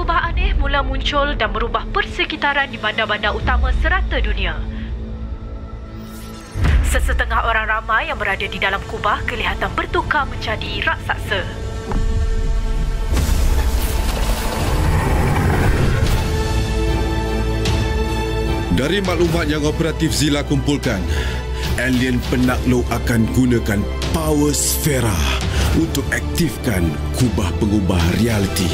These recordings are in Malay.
kubah aneh mula muncul dan merubah persekitaran di bandar-bandar utama serata dunia. Sesetengah orang ramai yang berada di dalam kubah kelihatan bertukar menjadi raksasa. Dari maklumat yang operatif Zila kumpulkan, alien penakluk akan gunakan power sfera untuk aktifkan kubah pengubah realiti.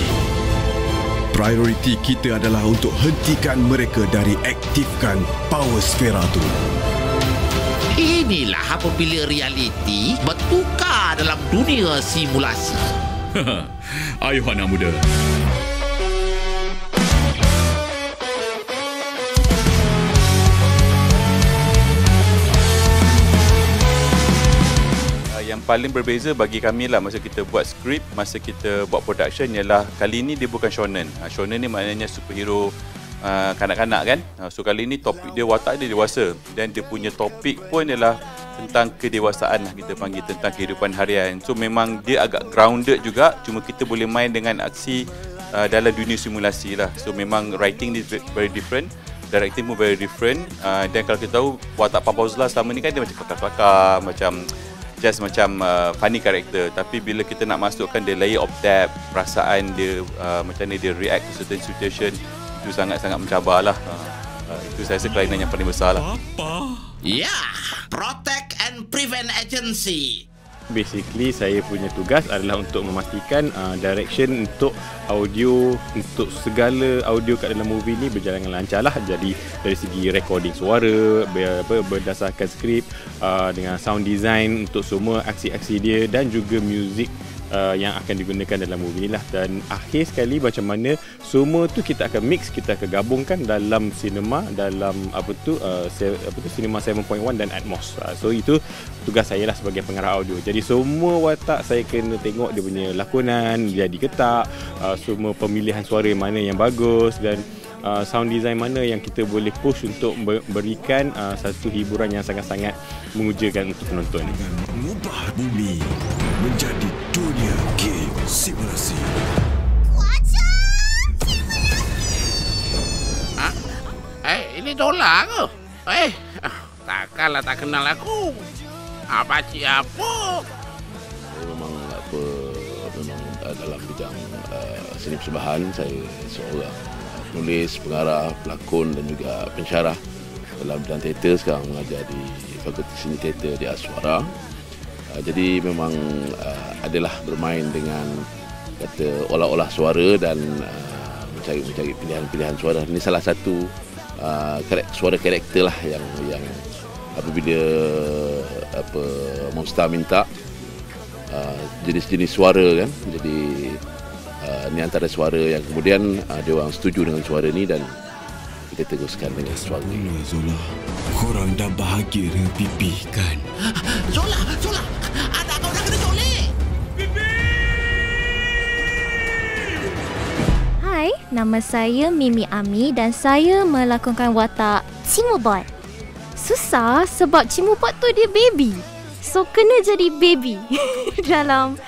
Prioriti kita adalah untuk hentikan mereka dari aktifkan power sfera tu. Inilah apabila realiti bertukar dalam dunia simulasi. Ayuh anak muda. Yang paling berbeza bagi kami lah masa kita buat skrip, masa kita buat production ialah kali ini dia bukan shonen. Shonen ni maknanya superhero kanak-kanak kan. So kali ni topik dia, watak dia dewasa, dan dia punya topik pun ialah tentang kedewasaan lah, kita panggil tentang kehidupan harian. So memang dia agak grounded juga, cuma kita boleh main dengan aksi dalam dunia simulasi lah. So memang writing dia very different, directing pun very different. Dan kalau kita tahu watak Papa Uzla selama ni kan dia macam kelakar-kelakar, macam just macam funny character, tapi bila kita nak masukkan the layer of depth, perasaan dia, macam mana dia react to certain situation, itu sangat-sangat mencabar lah. Itu saya rasa kelainan yang paling besar lah. Ya, Protect and Prevent Agency. Basically saya punya tugas adalah untuk memastikan direction untuk audio, untuk segala audio kat dalam movie ni berjalan dengan lancar lah. Jadi dari segi recording suara, berdasarkan skrip, dengan sound design untuk semua aksi-aksi dia, dan juga muzik yang akan digunakan dalam movie ni lah. Dan akhir sekali macam mana semua tu kita akan mix, kita akan gabungkan dalam cinema, dalam cinema 7.1 dan Atmos. So itu tugas saya lah sebagai pengarah audio. Jadi semua watak saya kena tengok dia punya lakonan jadi ke tak, semua pemilihan suara mana yang bagus, dan sound design mana yang kita boleh push untuk berikan satu hiburan yang sangat-sangat mengujakan untuk penonton. Dengan mengubah bumi menjadi dunia game simulasi. Ini dolar ke? Takkanlah tak kenal aku. Pakcik apa? Saya memang dalam bidang seni persembahan. Saya seorang penulis, pengarah, pelakon dan juga pensyarah dalam bidang teater. Sekarang mengajar di Fakulti Seni Teater di Aswara. Jadi memang adalah bermain dengan kata olah-olah suara dan mencari pilihan-pilihan suara. Ini salah satu suara karakter lah yang apabila Monster minta jenis-jenis suara kan. Jadi ni antara suara yang kemudian dia orang setuju dengan suara ni dan kita teruskan dengan suara ni. Zola, korang dah bahagia dengan Pipi kan? Zola, anak kau dah kena colek. Hai, nama saya Mimi Ami dan saya melakonkan watak Cimobot. Susah sebab Cimobot tu dia baby. So kena jadi baby dalam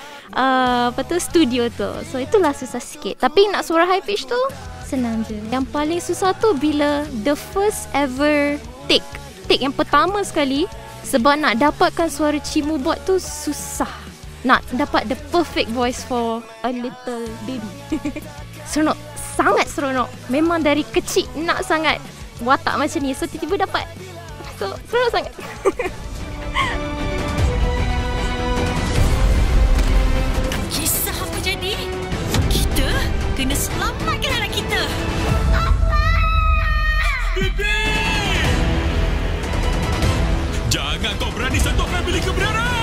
studio tu. So itulah susah sikit. Tapi nak suara high pitch tu senang je. Yang paling susah tu bila the first ever take yang pertama sekali, sebab nak dapatkan suara Cimobot tu susah. Nak dapat the perfect voice for a little baby. Seronok, sangat seronok. Memang dari kecil nak sangat watak macam ni. So tiba-tiba dapat. So seronok sangat. Kisah apa jadi? Kita kena selamatkan anak kita. Bibi! Jangan kau berani sentuh family kebenaran!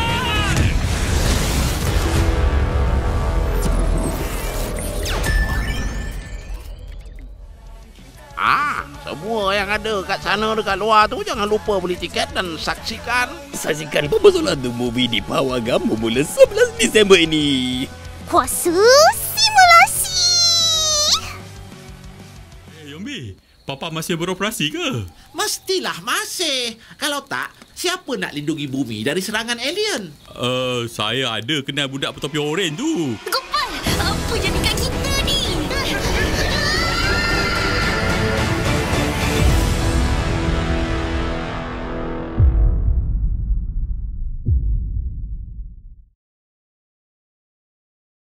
Semua yang ada kat sana dekat luar tu jangan lupa beli tiket dan saksikan Papa Zola The Movie di Pawagam bermula 11 Disember ini. Kuasa simulasi. Yombi, Papa masih beroperasi ke? Mestilah masih. Kalau tak, siapa nak lindungi bumi dari serangan alien? Saya ada kenal budak bertopi oren tu. Gopal, apa jadi kat kita?